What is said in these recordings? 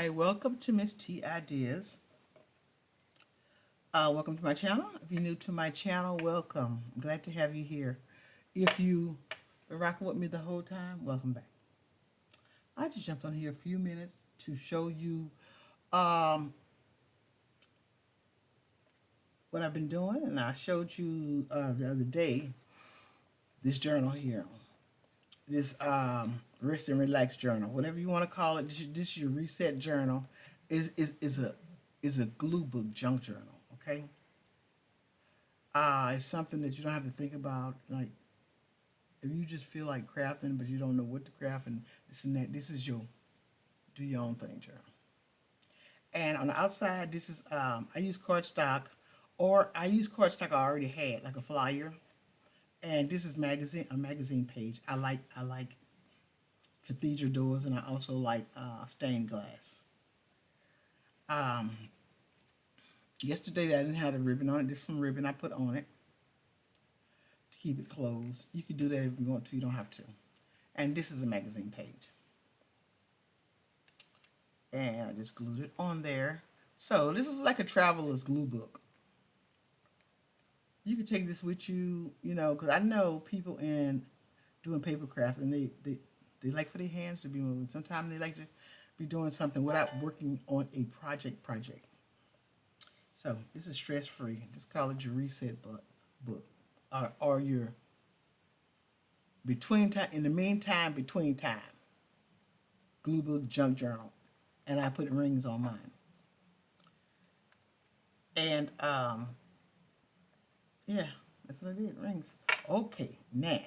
Hi, welcome to Miss T Ideas. Welcome to my channel. If you're new to my channel, welcome. I'm glad to have you here. If you been rocking with me the whole time, welcome back. I just jumped on here a few minutes to show you um, what I've been doing, and I showed you the other day this journal here, this rest and relax journal, whatever you want to call it. This is your reset journal. Is a glue book junk journal. Okay. It's something that you don't have to think about. Like, if you just feel like crafting, but you don't know what to craft and this and that, this is your do your own thing journal. And on the outside, this is I use cardstock, or I use cardstock I already had, like a flyer. And this is a magazine page. I like cathedral doors, and I also like stained glass. Um, Yesterday I didn't have a ribbon on it. There's some ribbon I put on it to keep it closed. You could do that if you want to. You don't have to. And this is a magazine page. And I just glued it on there. So this is like a traveler's glue book. You can take this with you, because I know people in doing paper craft, and they like for their hands to be moving. Sometimes they like to be doing something without working on a project. So this is stress free. Just call it your reset book, or your between time. In the meantime, between time, glue book junk journal, and I put rings on mine. And yeah, that's what I did. Rings. Okay, now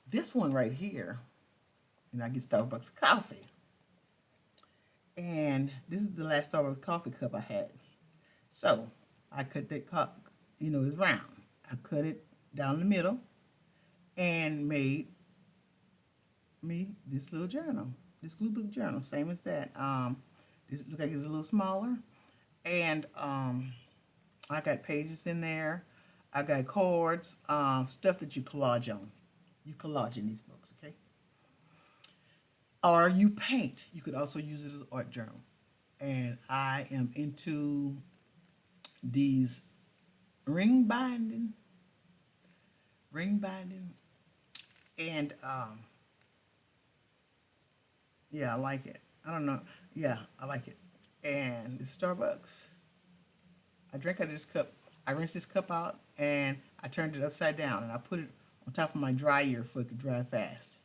this one right here, I get Starbucks coffee. And this is the last Starbucks coffee cup I had. So I cut that cup, it's round. I cut it down the middle and made me this little journal, this glue book journal, same as that. This looks like it's a little smaller, and I got pages in there. I got cards, stuff that you collage on. You collage in these books, okay? Or you paint. You could also use it as an art journal. And I am into these ring binding, and yeah, I like it. I don't know. Yeah, I like it. And the Starbucks. I drank out of this cup. I rinsed this cup out and I turned it upside down and I put it on top of my dryer so it could dry fast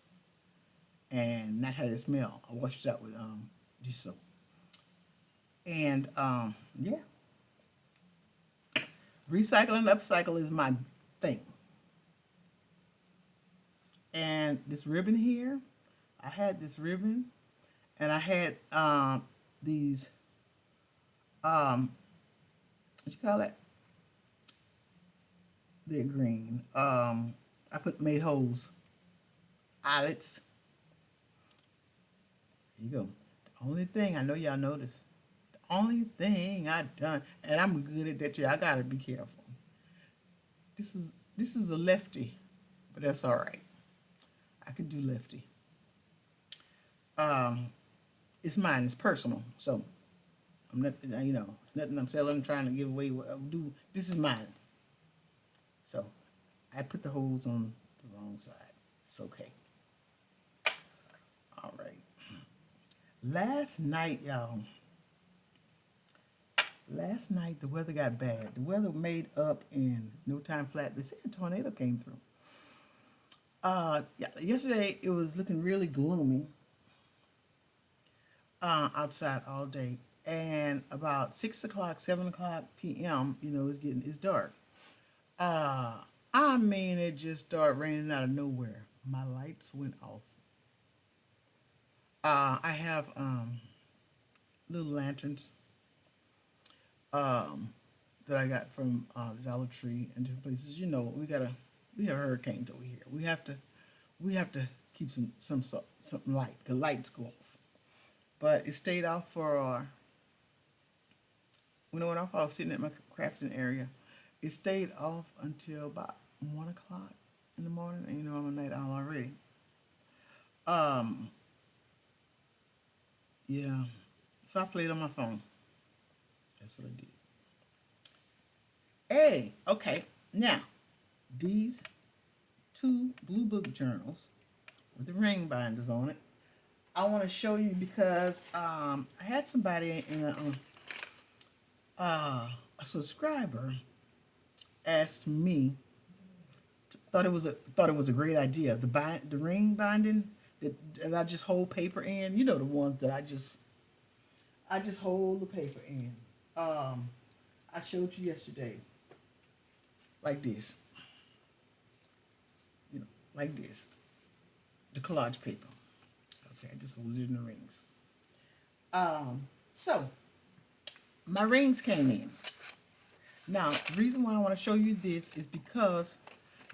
and not have it smell. I washed it out with dish soap. And yeah, recycle and upcycle is my thing. And this ribbon here, I had this ribbon, and I had these what you call it? They're green. I made holes, eyelets. There you go. The only thing I know y'all noticed. The only thing I done, and I'm good at that. I gotta be careful. This is a lefty, but that's all right. I could do lefty. Um, it's mine. It's personal. So I'm not, it's nothing I'm selling, trying to give away. What I do. This is mine. So I put the holes on the wrong side. It's okay. All right. Last night, y'all. Last night the weather got bad. The weather made up in no time flat. They said a tornado came through. Yeah, yesterday it was looking really gloomy outside all day, and about 6 o'clock, 7 o'clock p.m., it's dark. Uh, I mean, it just started raining out of nowhere. My lights went off. I have little lanterns um, that I got from Dollar Tree and different places. We have hurricanes over here. We have to keep something light. The lights go off, but it stayed off for when it went off. I was sitting at my crafting area. It stayed off until about 1 o'clock in the morning, and I'm a night owl already. Um, Yeah. So I played on my phone. That's what I did. Hey, okay. Now, these two blue book journals with the ring binders on it, I want to show you because I had somebody in a subscriber asked me, thought it was a great idea. The ring binding that I just hold paper in. You know, the ones that I just hold the paper in. I showed you yesterday, like this, you know, like this, the collage paper. Okay, I just hold it in the rings. So my rings came in. Now, the reason why I want to show you this is because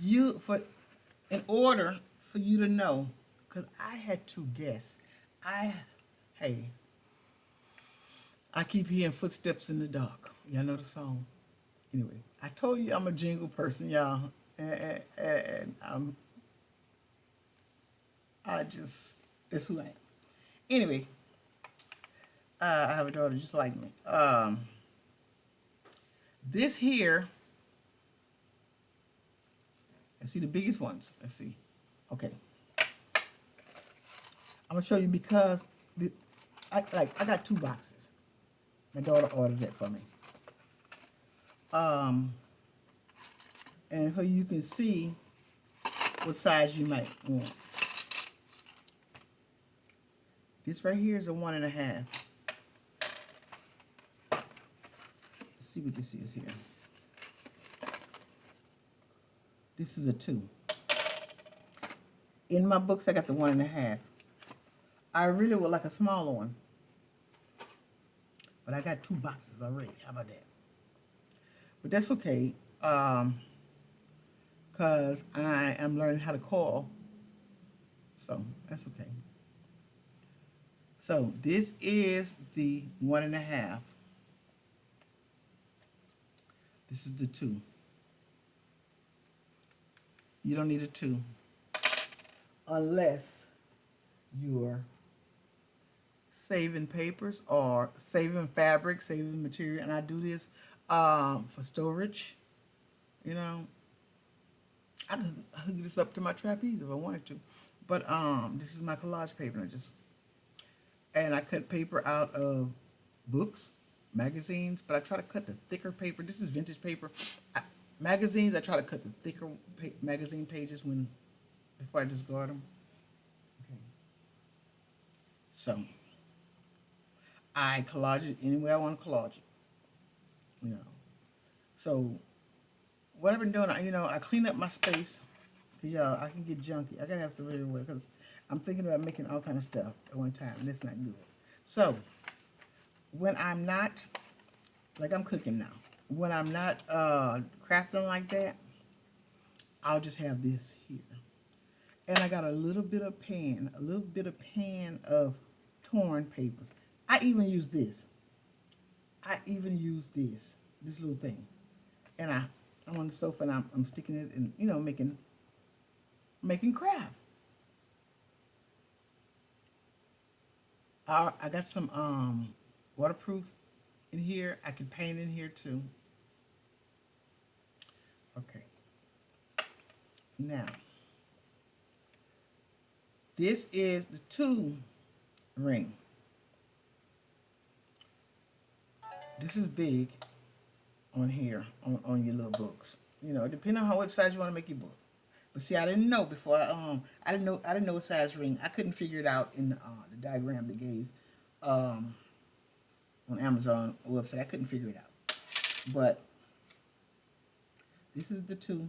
in order for you to know, because I had to guess. I, hey, I keep hearing footsteps in the dark. Y'all know the song? Anyway, I told you I'm a jingle person, y'all. And I just, that's who I am. Anyway, I have a daughter just like me. This here, let's see the biggest ones. Let's see. Okay. I'm gonna show you because I got two boxes. My daughter ordered it for me. And so you can see what size you might want. This right here is a 1.5. Let's see what this is here. This is a 2. In my books, I got the 1.5. I really would like a smaller one, but I got 2 boxes already. How about that? But that's okay, because I am learning how to call, so that's okay. So this is the 1.5. This is the 2. You don't need a 2 unless you're saving papers or saving fabric, saving material. And I do this for storage. You know, I could hook this up to my trapeze if I wanted to. But this is my collage paper. And I cut paper out of books, magazines, but I try to cut the thicker paper. This is vintage paper. Magazines, I try to cut the thicker magazine pages before I discard them. Okay. So I collage it any way I want to collage it. You know. So what I've been doing, I clean up my space. Yeah, I can get junky. I gotta have some really work because I'm thinking about making all kind of stuff at one time, and that's not good. So when I'm not, like I'm cooking now, when I'm not crafting like that, I'll just have this here. And I got a little bit of pan of torn papers. I even use this. This little thing. And I'm on the sofa and I'm sticking it and, making craft. I got some waterproof in here. I can paint in here too. Okay. Now, this is the 2 ring. This is big on here, on your little books. Depending on what size you want to make your book. But see, I didn't know before. I didn't know what size ring. I couldn't figure it out in the diagram they gave on Amazon website. I couldn't figure it out. But this is the 2.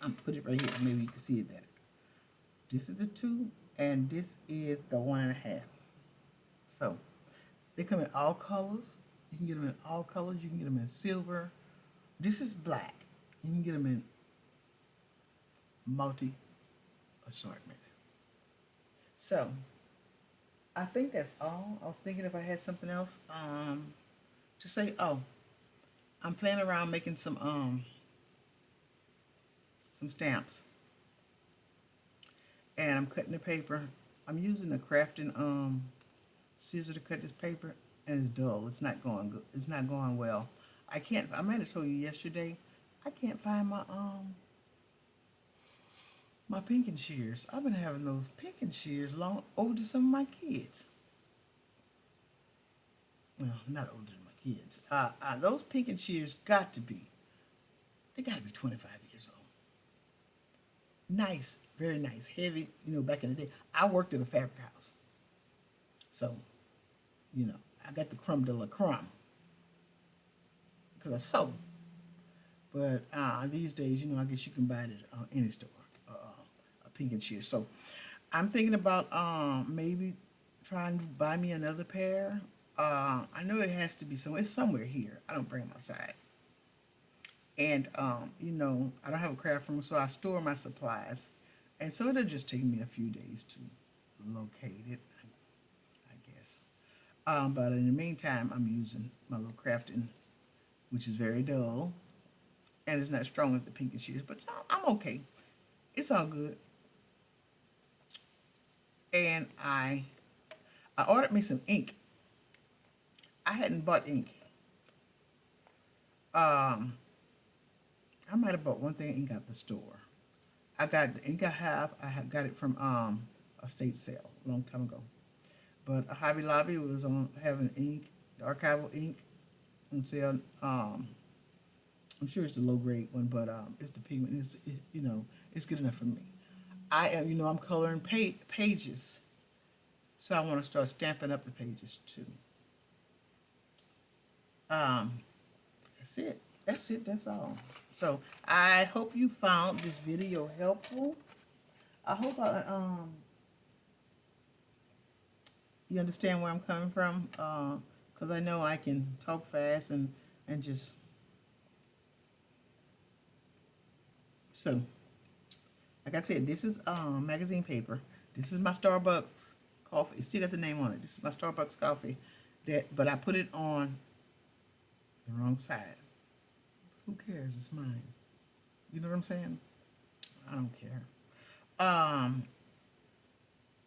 I'm put it right here. Maybe you can see it better. This is the 2, and this is the 1.5. So they come in all colors. You can get them in all colors. You can get them in silver. This is black. You can get them in multi assortment. So I think that's all. I was thinking if I had something else to say. Oh, I'm playing around making some stamps, and I'm cutting the paper. I'm using a crafting scissor to cut this paper, and it's dull. It's not going good. It's not going well. I can't. I might have told you yesterday. I can't find my pinking shears. I've been having those pinking shears long over to some of my kids. Well, not older than my kids. Those pinking shears got to be. They got to be 25 years old. Nice, very nice, heavy. You know, back in the day, I worked at a fabric house, so you know, I got the crumb de la crumb because I sew. But these days, you know, I guess you can buy it at any store, a pinking shear. So I'm thinking about maybe trying to buy me another pair. I know it has to be somewhere. It's somewhere here. I don't bring them outside. And, you know, I don't have a craft room, so I store my supplies. And so it'll just take me a few days to locate it, I guess. But in the meantime, I'm using my little crafting, which is very dull. And it's not strong as the pinky shears, but I'm okay. It's all good. And I ordered me some ink. I hadn't bought ink. I might have bought one thing of ink at the store. I got the ink I have. I had got it from a state sale a long time ago. But Hobby Lobby was on having ink, the archival ink on sale. I'm sure it's the low grade one, but it's the pigment. You know, it's good enough for me. I am, you know, I'm coloring pages, so I want to start stamping up the pages too. That's it. That's it. That's all. So I hope you found this video helpful. I hope you understand where I'm coming from, because I know I can talk fast and just. So, like I said, this is magazine paper. This is my Starbucks coffee. It still got the name on it. This is my Starbucks coffee. But I put it on the wrong side. Who cares? It's mine. You know what I'm saying? I don't care.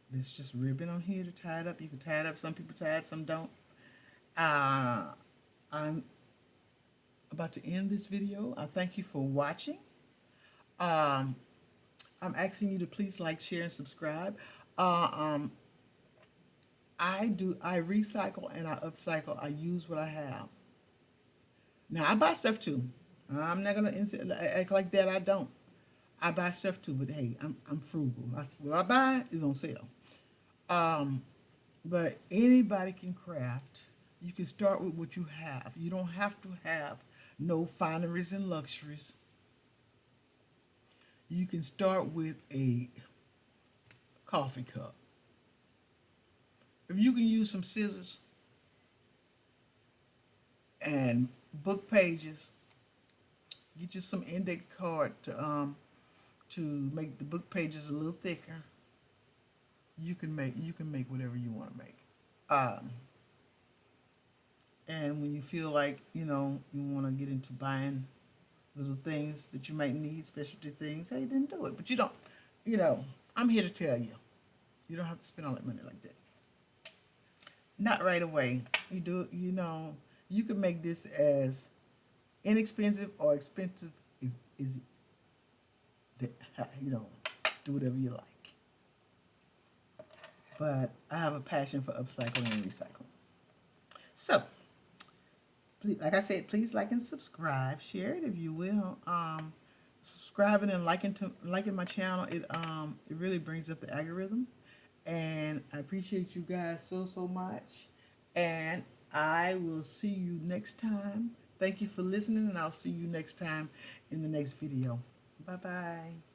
There's just ribbon on here to tie it up. You can tie it up. Some people tie it, some don't. I'm about to end this video. I thank you for watching. I'm asking you to please like, share, and subscribe. I recycle and I upcycle. I use what I have. Now, I buy stuff too. I'm not going to act like that. I don't. I buy stuff too, but hey, I'm frugal. What I buy is on sale. But anybody can craft. You can start with what you have. You don't have to have no fineries and luxuries. You can start with a coffee cup. If you can use some scissors and book pages, get you some index card to make the book pages a little thicker. You can make whatever you want to make. And when you feel like, you know, you want to get into buying little things that you might need, specialty things, hey, then do it. But you don't, you know, I'm here to tell you, you don't have to spend all that money like that. Not right away. You do, you know, you can make this as inexpensive or expensive, you know, do whatever you like. But I have a passion for upcycling and recycling. So, please, like I said, please like and subscribe. Share it if you will. Subscribing and liking my channel, it really brings up the algorithm. And I appreciate you guys so much. And I will see you next time. Thank you for listening, and I'll see you next time in the next video. Bye-bye.